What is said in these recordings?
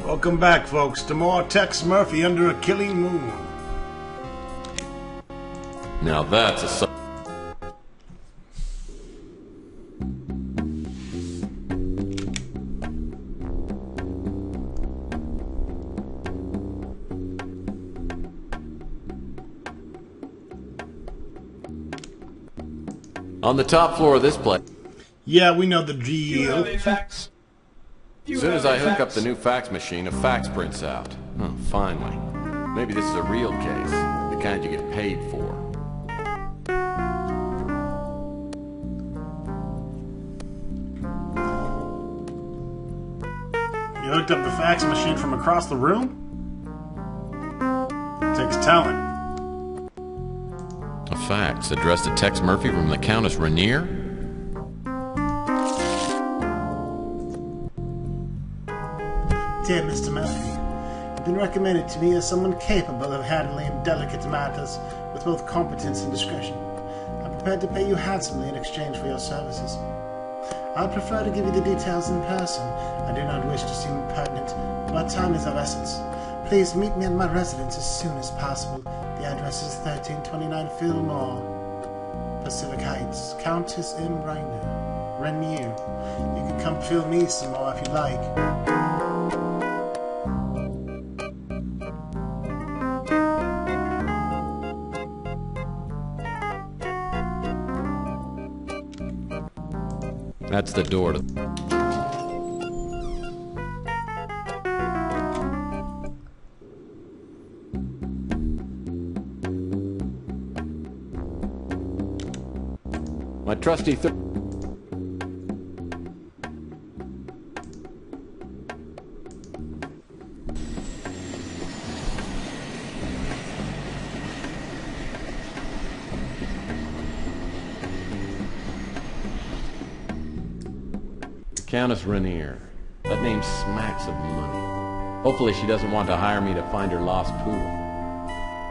Welcome back, folks, to more Tex Murphy Under a Killing Moon. Now that's a... On the top floor of this place. Yeah, we know the deal. You have a fax? As soon as I hook up the new fax machine, a fax prints out. Oh, finally. Maybe this is a real case. The kind you get paid for. You hooked up the fax machine from across the room? Takes talent. A fax addressed to Tex Murphy from the Countess Rainier? Dear Mr. Murphy, you've been recommended to me as someone capable of handling delicate matters with both competence and discretion. I'm prepared to pay you handsomely in exchange for your services. I'd prefer to give you the details in person. I do not wish to seem impertinent, but time is of essence. Please meet me at my residence as soon as possible. The address is 1329 Fillmore, Pacific Heights, Countess M. Rainier. You can come fill me some more if you like. That's the door to... My trusty Countess Rainier. That name smacks of money. Hopefully she doesn't want to hire me to find her lost poodle.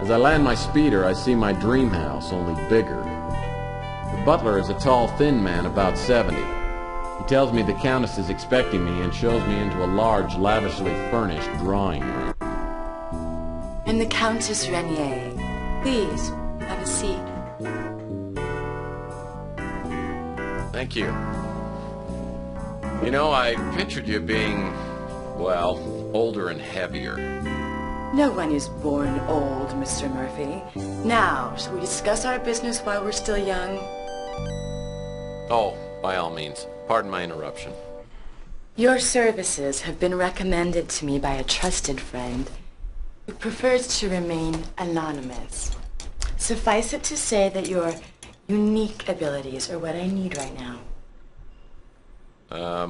As I land my speeder, I see my dream house, only bigger. The butler is a tall, thin man, about 70. He tells me the Countess is expecting me and shows me into a large, lavishly furnished drawing room. And the Countess Rainier. Please, have a seat. Thank you. You know, I pictured you being, well, older and heavier. No one is born old, Mr. Murphy. Now, shall we discuss our business while we're still young? Oh, by all means. Pardon my interruption. Your services have been recommended to me by a trusted friend who prefers to remain anonymous. Suffice it to say that your unique abilities are what I need right now.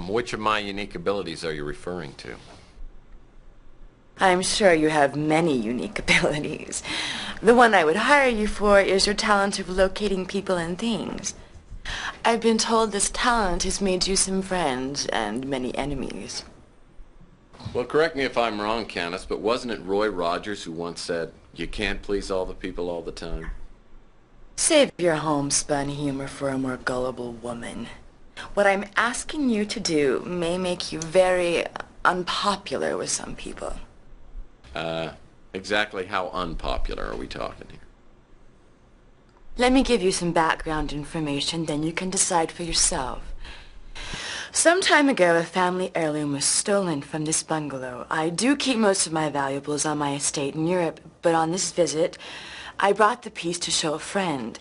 Which of my unique abilities are you referring to? I'm sure you have many unique abilities. The one I would hire you for is your talent of locating people and things. I've been told this talent has made you some friends and many enemies. Well, correct me if I'm wrong, Countess, but wasn't it Roy Rogers who once said, "You can't please all the people all the time"? Save your homespun humor for a more gullible woman. What I'm asking you to do may make you very unpopular with some people. Exactly how unpopular are we talking here? Let me give you some background information, then you can decide for yourself. Some time ago, a family heirloom was stolen from this bungalow. I do keep most of my valuables on my estate in Europe, but on this visit, I brought the piece to show a friend.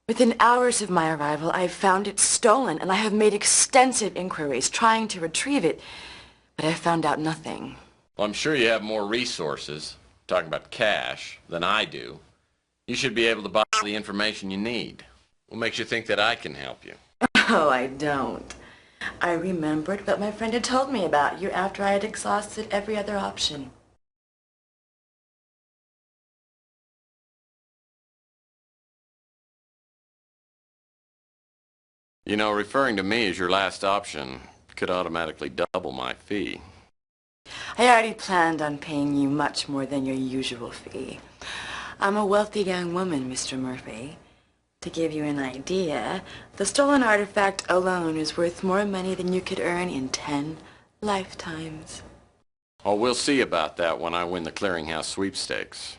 Within hours of my arrival, I found it stolen, and I have made extensive inquiries trying to retrieve it, but I found out nothing. Well, I'm sure you have more resources, talking about cash, than I do. You should be able to buy the information you need. What makes you think that I can help you? Oh, I don't. I remembered what my friend had told me about you after I had exhausted every other option. You know, referring to me as your last option could automatically double my fee. I already planned on paying you much more than your usual fee. I'm a wealthy young woman, Mr. Murphy. To give you an idea, the stolen artifact alone is worth more money than you could earn in 10 lifetimes. Oh, we'll see about that when I win the clearinghouse sweepstakes.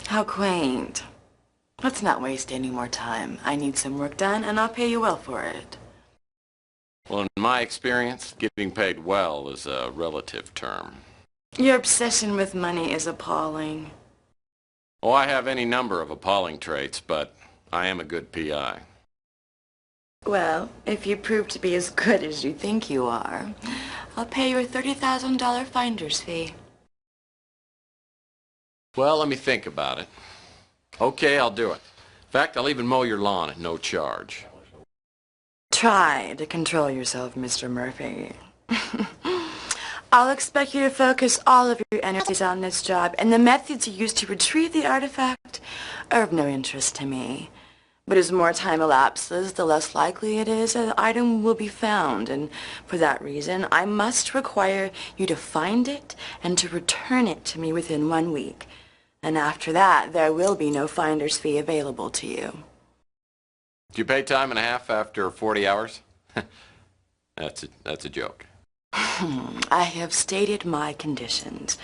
How quaint. Let's not waste any more time. I need some work done, and I'll pay you well for it. Well, in my experience, getting paid well is a relative term. Your obsession with money is appalling. Oh, I have any number of appalling traits, but I am a good PI. Well, if you prove to be as good as you think you are, I'll pay you a $30,000 finder's fee. Well, let me think about it. Okay, I'll do it. In fact, I'll even mow your lawn at no charge. Try to control yourself, Mr. Murphy. I'll expect you to focus all of your energies on this job, and the methods you use to retrieve the artifact are of no interest to me. But as more time elapses, the less likely it is that the item will be found, and for that reason, I must require you to find it and to return it to me within 1 week. And after that, there will be no finder's fee available to you. Do you pay time and a half after 40 hours? That's a joke. I have stated my conditions.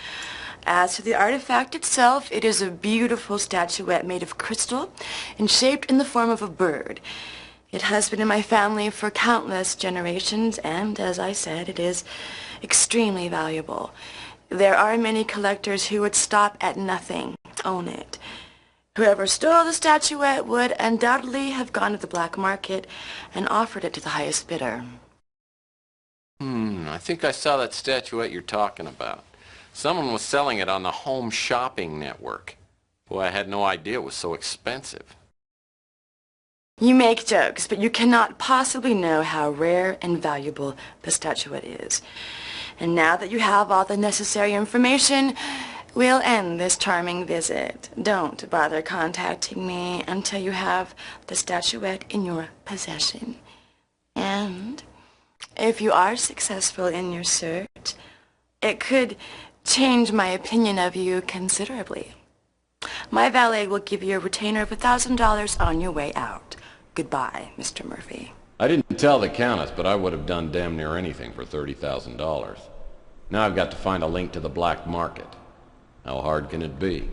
As to the artifact itself, it is a beautiful statuette made of crystal and shaped in the form of a bird. It has been in my family for countless generations, and as I said, it is extremely valuable. There are many collectors who would stop at nothing to own it. Whoever stole the statuette would undoubtedly have gone to the black market and offered it to the highest bidder. I think I saw that statuette you're talking about. Someone was selling it on the Home Shopping Network. Boy, I had no idea it was so expensive. You make jokes, but you cannot possibly know how rare and valuable the statuette is. And now that you have all the necessary information, we'll end this charming visit. Don't bother contacting me until you have the statuette in your possession. And if you are successful in your search, it could change my opinion of you considerably. My valet will give you a retainer of $1,000 on your way out. Goodbye, Mr. Murphy. I didn't tell the countess, but I would have done damn near anything for $30,000. Now I've got to find a link to the black market. How hard can it be?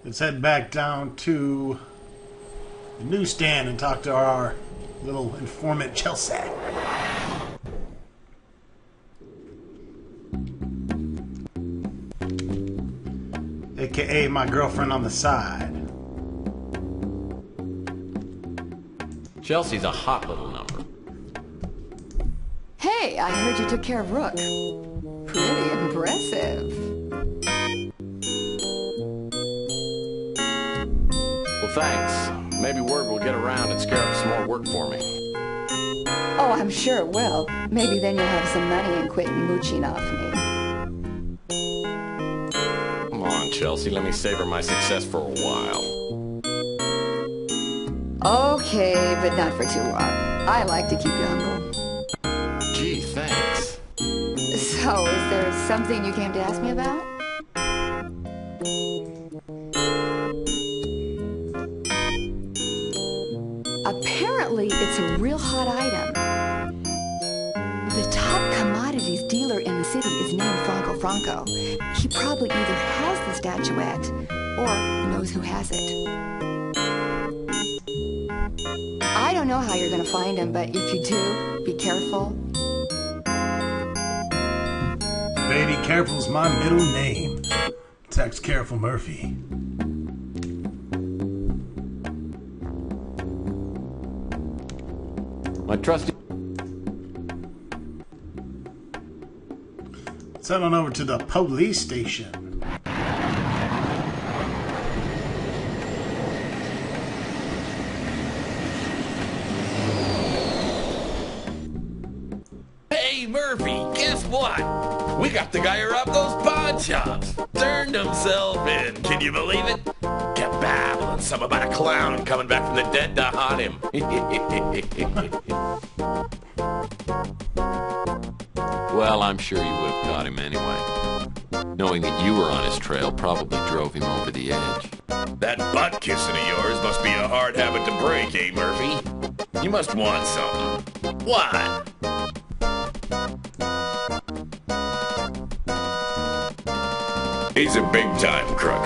Let's head back down to the newsstand and talk to our little informant, Chelsea. AKA my girlfriend on the side. Chelsea's a hot little number. Hey, I heard you took care of Rook. Pretty impressive. Well, thanks. Maybe word will get around and scare up some more work for me. Oh, I'm sure it will. Maybe then you'll have some money and quit mooching off me. Come on, Chelsea, let me savor my success for a while. Okay, but not for too long. I like to keep you humble. Gee, thanks. So, is there something you came to ask me about? Apparently, it's a real hot item. The top commodities dealer in the city is named Franco. He probably either has the statuette or knows who has it. I don't know how you're going to find him, but if you do, be careful. Baby Careful's my middle name. Tex Careful Murphy. My trusty... Let's head on over to the police station. Hey, Murphy, guess what? We got the guy who robbed those pawn shops. Turned himself in. Can you believe it? Kept babbling some about a clown coming back from the dead to haunt him. Well, I'm sure you would have caught him anyway. Knowing that you were on his trail probably drove him over the edge. That butt kissing of yours must be a hard habit to break, eh, Murphy? You must want something. What? He's a big-time crook.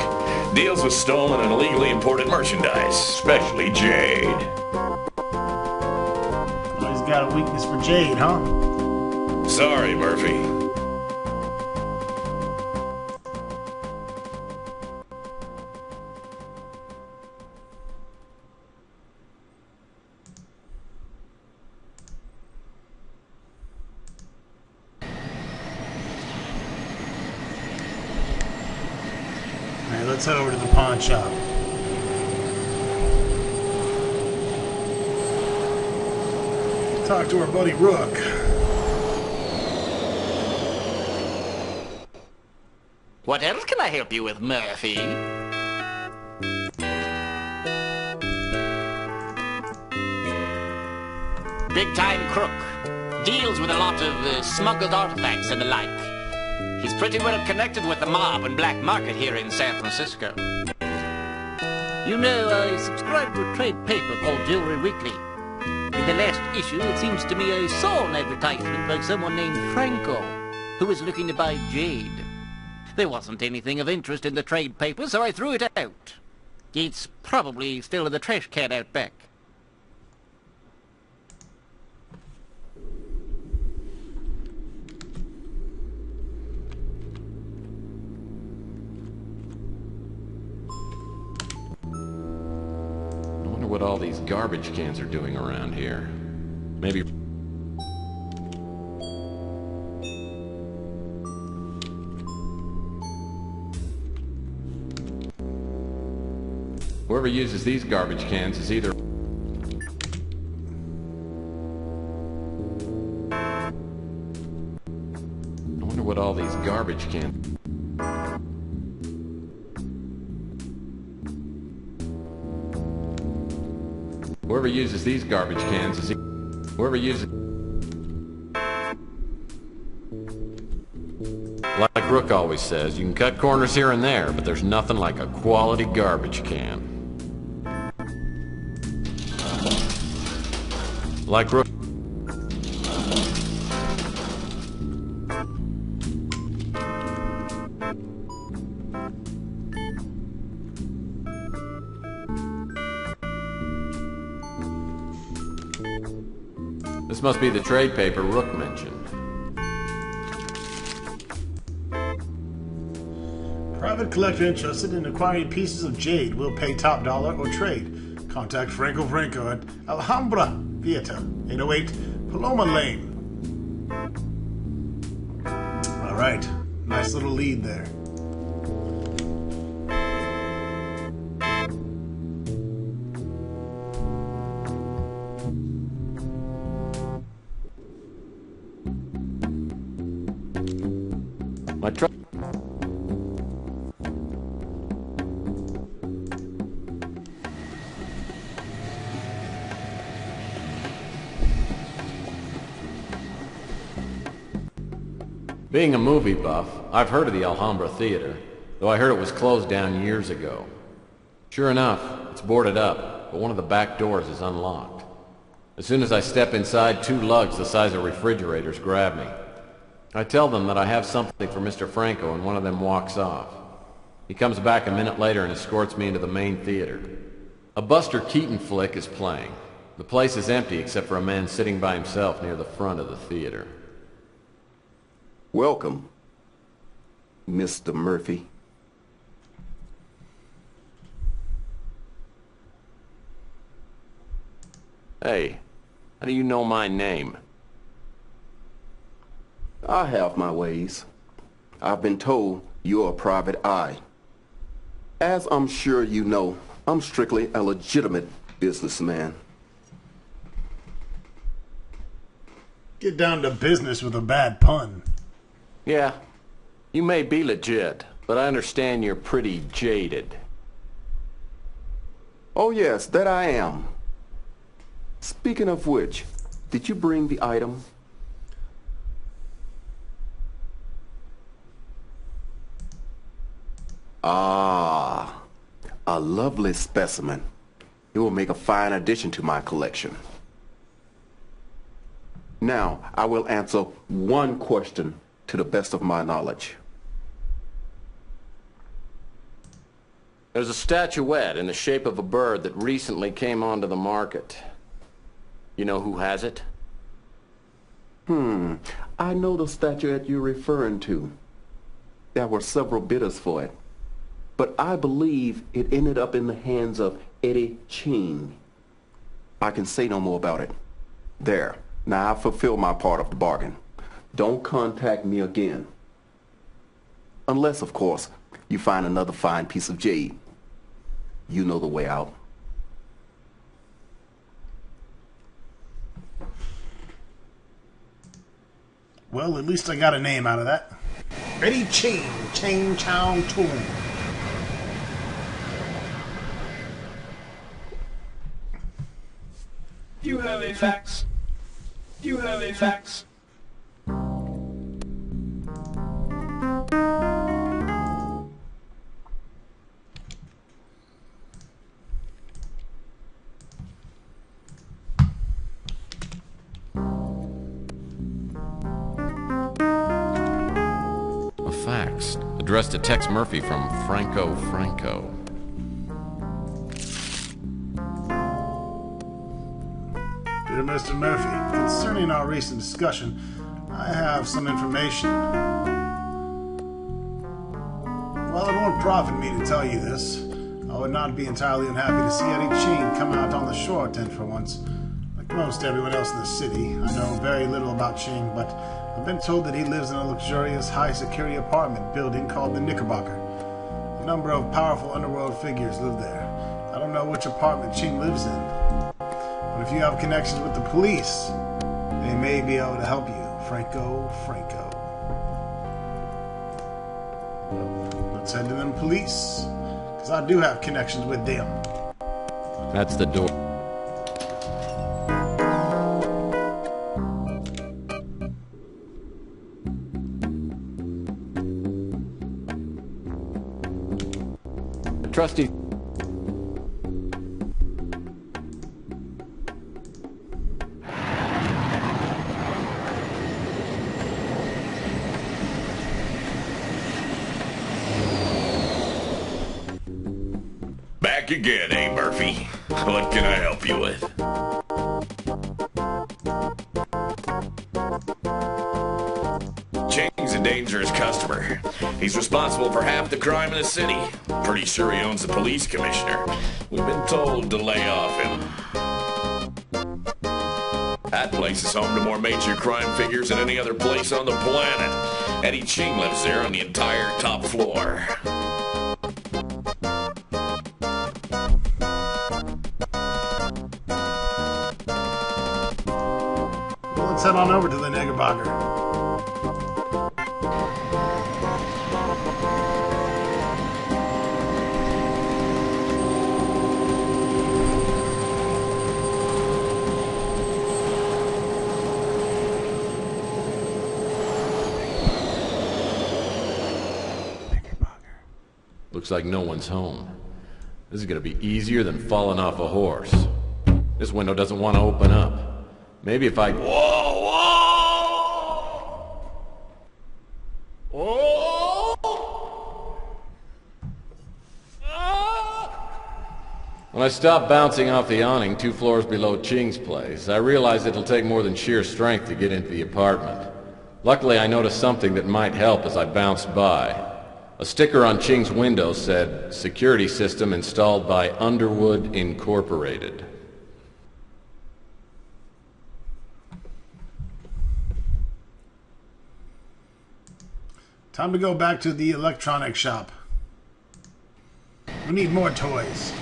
Deals with stolen and illegally imported merchandise, especially jade. Oh, he's got a weakness for jade, huh? Sorry, Murphy. Alright, let's head over to the pawn shop. Talk to our buddy Rook. What else can I help you with, Murphy? Big-time crook. Deals with a lot of smuggled artifacts and the like. He's pretty well connected with the mob and black market here in San Francisco. You know, I subscribe to a trade paper called Jewelry Weekly. In the last issue, it seems to me I saw an advertisement by someone named Franco, who was looking to buy jade. There wasn't anything of interest in the trade paper, so I threw it out. It's probably still in the trash can out back. I wonder what all these garbage cans are doing around here. Maybe... Whoever uses these garbage cans is either... I wonder what all these garbage cans... Whoever uses these garbage cans is... Whoever uses... Like Rook always says, you can cut corners here and there, but there's nothing like a quality garbage can. Like Rook... This must be the trade paper Rook mentioned. Private collector interested in acquiring pieces of jade will pay top dollar or trade. Contact Franco at Alhambra Theater, 808 Paloma Lane. Alright, nice little lead there. My truck... Being a movie buff, I've heard of the Alhambra Theater, though I heard it was closed down years ago. Sure enough, it's boarded up, but one of the back doors is unlocked. As soon as I step inside, two lugs the size of refrigerators grab me. I tell them that I have something for Mr. Franco, and one of them walks off. He comes back a minute later and escorts me into the main theater. A Buster Keaton flick is playing. The place is empty except for a man sitting by himself near the front of the theater. Welcome, Mr. Murphy. Hey, how do you know my name? I have my ways. I've been told you're a private eye. As I'm sure you know, I'm strictly a legitimate businessman. Get down to business with a bad pun. Yeah, you may be legit, but I understand you're pretty jaded. Oh yes, that I am. Speaking of which, did you bring the item? Ah, a lovely specimen. It will make a fine addition to my collection. Now, I will answer one question to the best of my knowledge. There's a statuette in the shape of a bird that recently came onto the market. You know who has it? I know the statuette you're referring to. There were several bidders for it. But I believe it ended up in the hands of Eddie Ching. I can say no more about it. There. Now I fulfill my part of the bargain. Don't contact me again. Unless, of course, you find another fine piece of jade. You know the way out. Well, at least I got a name out of that. Eddie Ching, Chang Chow Toon. Do you have any facts? Do you have any facts? A fax addressed to Tex Murphy from Franco. Dear Mr. Murphy, concerning our recent discussion, I have some information. While it won't profit me to tell you this, I would not be entirely unhappy to see Eddie Ching come out on the shore tent for once. Like most everyone else in the city, I know very little about Ching, but I've been told that he lives in a luxurious, high-security apartment building called the Knickerbocker. A number of powerful underworld figures live there. I don't know which apartment Ching lives in. But if you have connections with the police, they may be able to help you. Franco. Well, let's head to them police, because I do have connections with them. That's the door. The trustee. Back again, eh, Murphy? What can I help you with? Chang's a dangerous customer. He's responsible for half the crime in the city. Pretty sure he owns the police commissioner. We've been told to lay off him. That place is home to more major crime figures than any other place on the planet. Eddie Ching lives there on the entire top floor. Let's head on over to the Knickerbocker. Looks like no one's home. This is gonna be easier than falling off a horse. This window doesn't want to open up. Maybe if I... Whoa! When I stop bouncing off the awning 2 floors below Ching's place, I realize it'll take more than sheer strength to get into the apartment. Luckily, I noticed something that might help as I bounced by. A sticker on Ching's window said, "Security system installed by Underwood Incorporated." Time to go back to the electronics shop. We need more toys.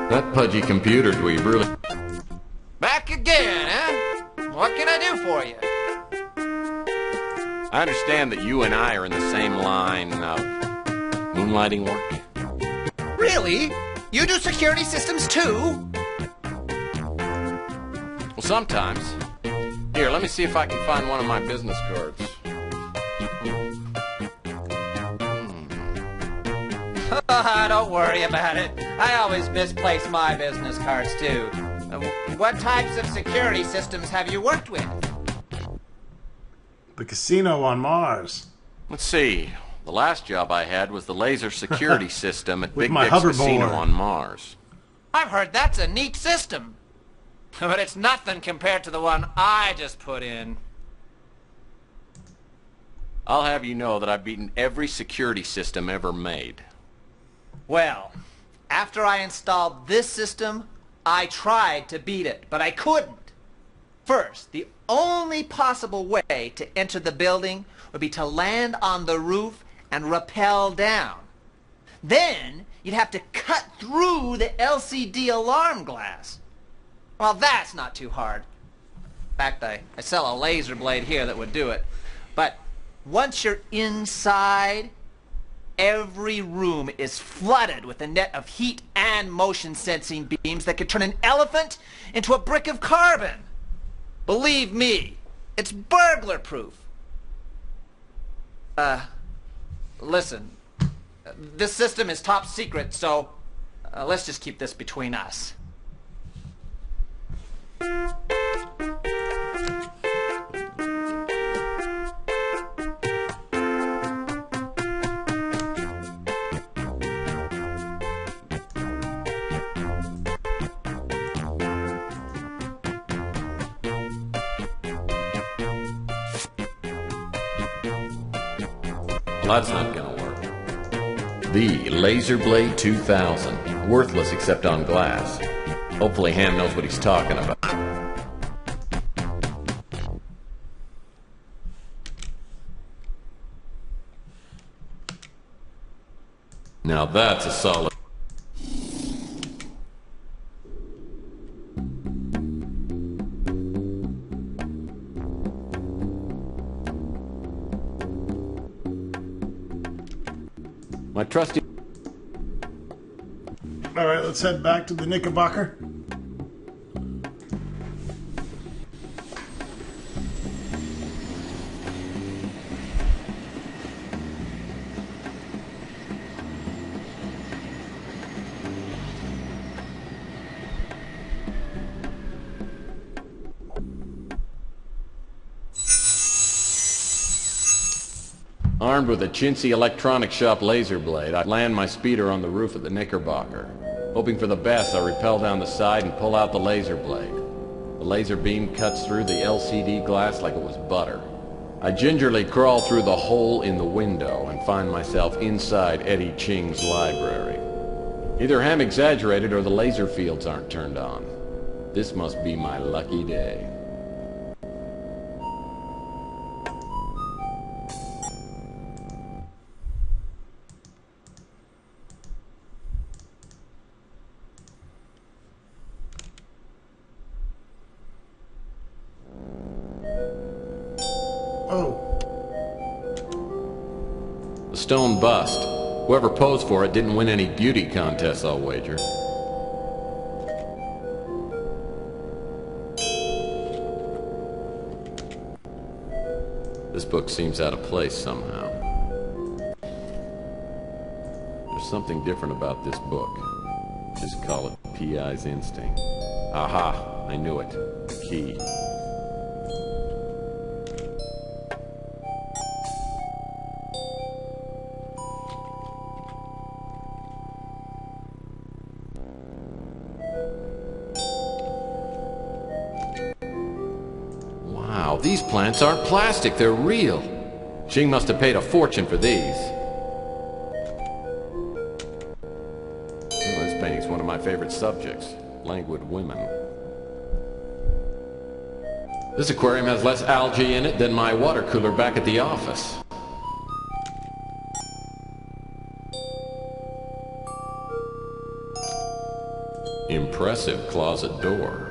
That pudgy computer dweeb really... Back again, huh? What can I do for you? I understand that you and I are in the same line of moonlighting work. Really? You do security systems too? Well, sometimes. Here, let me see if I can find one of my business cards. Don't worry about it. I always misplace my business cards too. What types of security systems have you worked with? The casino on Mars. Let's see. The last job I had was the laser security system at With Big my Dick's Casino hoverboard. on Mars. I've heard that's a neat system. But it's nothing compared to the one I just put in. I'll have you know that I've beaten every security system ever made. Well, after I installed this system, I tried to beat it, but I couldn't. First, the only possible way to enter the building would be to land on the roof and rappel down. Then, you'd have to cut through the LCD alarm glass. Well, that's not too hard. In fact, I sell a laser blade here that would do it. But once you're inside, every room is flooded with a net of heat and motion sensing beams that could turn an elephant into a brick of carbon. Believe me, it's burglar proof. Listen, this system is top secret, so let's just keep this between us. Well, that's not gonna work. The Laser Blade 2000. Worthless except on glass. Hopefully Ham knows what he's talking about. Now that's a solid... My trusty... Alright, let's head back to the Knickerbocker. Armed with a chintzy electronic shop laser blade, I land my speeder on the roof of the Knickerbocker. Hoping for the best, I rappel down the side and pull out the laser blade. The laser beam cuts through the LCD glass like it was butter. I gingerly crawl through the hole in the window and find myself inside Eddie Ching's library. Either Ham exaggerated or the laser fields aren't turned on. This must be my lucky day. The stone bust. Whoever posed for it didn't win any beauty contests, I'll wager. This book seems out of place somehow. There's something different about this book. Just call it P.I.'s instinct. Aha! I knew it. The key. Wow, these plants aren't plastic, they're real. Ching must have paid a fortune for these. Well, this painting's one of my favorite subjects, languid women. This aquarium has less algae in it than my water cooler back at the office. Impressive closet door.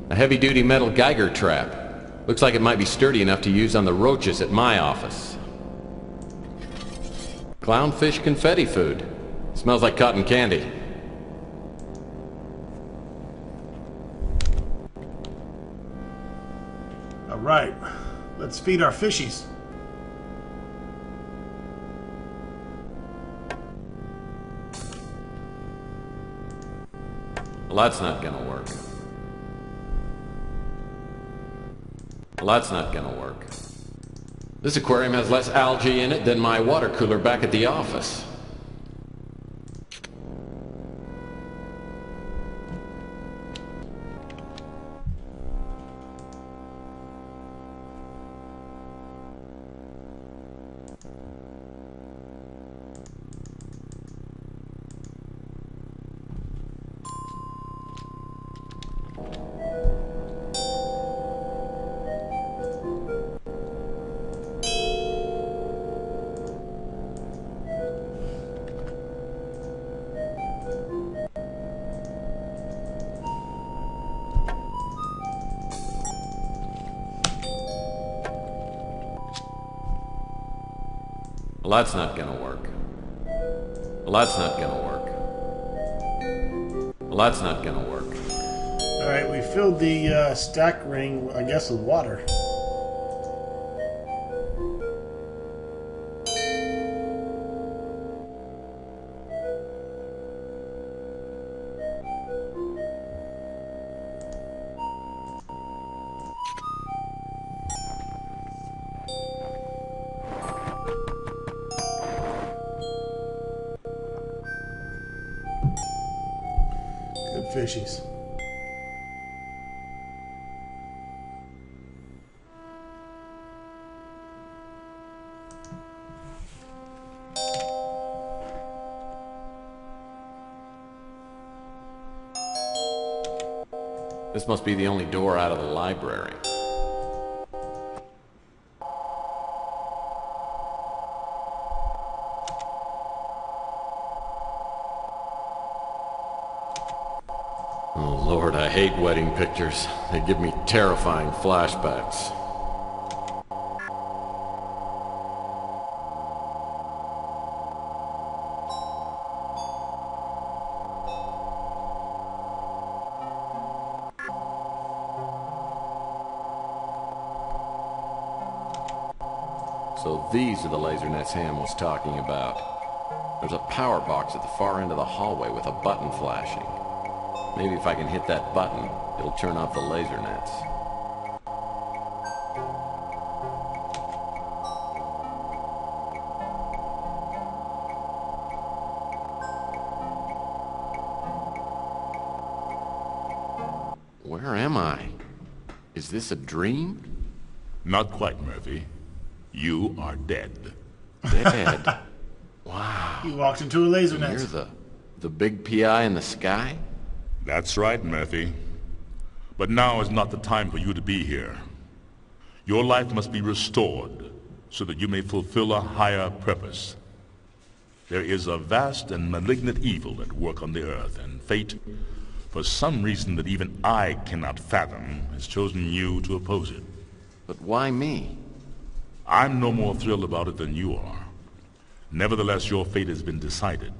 A heavy-duty metal Geiger trap. Looks like it might be sturdy enough to use on the roaches at my office. Clownfish confetti food. Smells like cotton candy. All right, let's feed our fishies. Well, that's not gonna work. Well, that's not gonna work. This aquarium has less algae in it than my water cooler back at the office. Well, that's not gonna work. Well, that's not gonna work. Well, that's not gonna work. Alright, we filled the stack ring, I guess, with water. Good fishies. This must be the only door out of the library. Oh Lord, I hate wedding pictures. They give me terrifying flashbacks. So these are the laser nets Ham was talking about. There's a power box at the far end of the hallway with a button flashing. Maybe if I can hit that button, it'll turn off the laser nets. Where am I? Is this a dream? Not quite, Murphy. You are dead. Dead? Wow. He walked into a laser net. You're the big PI in the sky? That's right, Murphy. But now is not the time for you to be here. Your life must be restored so that you may fulfill a higher purpose. There is a vast and malignant evil at work on the earth, and fate, for some reason that even I cannot fathom, has chosen you to oppose it. But why me? I'm no more thrilled about it than you are. Nevertheless, your fate has been decided.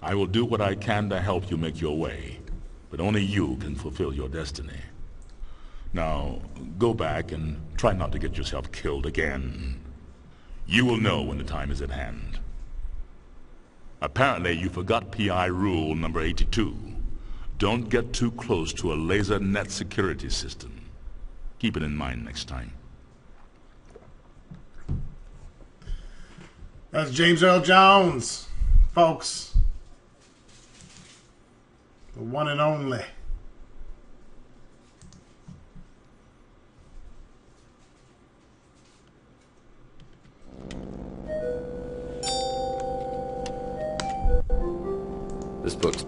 I will do what I can to help you make your way, but only you can fulfill your destiny. Now, go back and try not to get yourself killed again. You will know when the time is at hand. Apparently, you forgot PI rule number 82. Don't get too close to a laser net security system. Keep it in mind next time. That's James Earl Jones, folks. The one and only. This book's...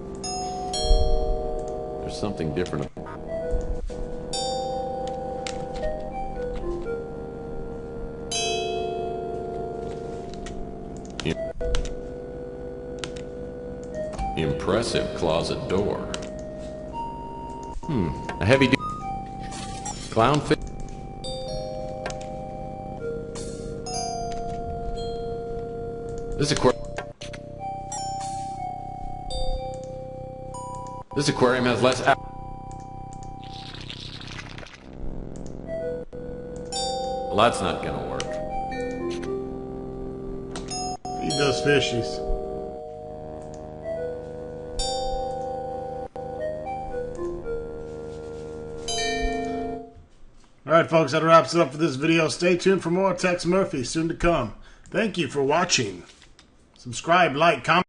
There's something different. Impressive closet door. A heavy clownfish. This aquarium has less. Well, that's not gonna work. Feed those fishies. Alright folks, that wraps it up for this video. Stay tuned for more Tex Murphy soon to come. Thank you for watching. Subscribe, like, comment.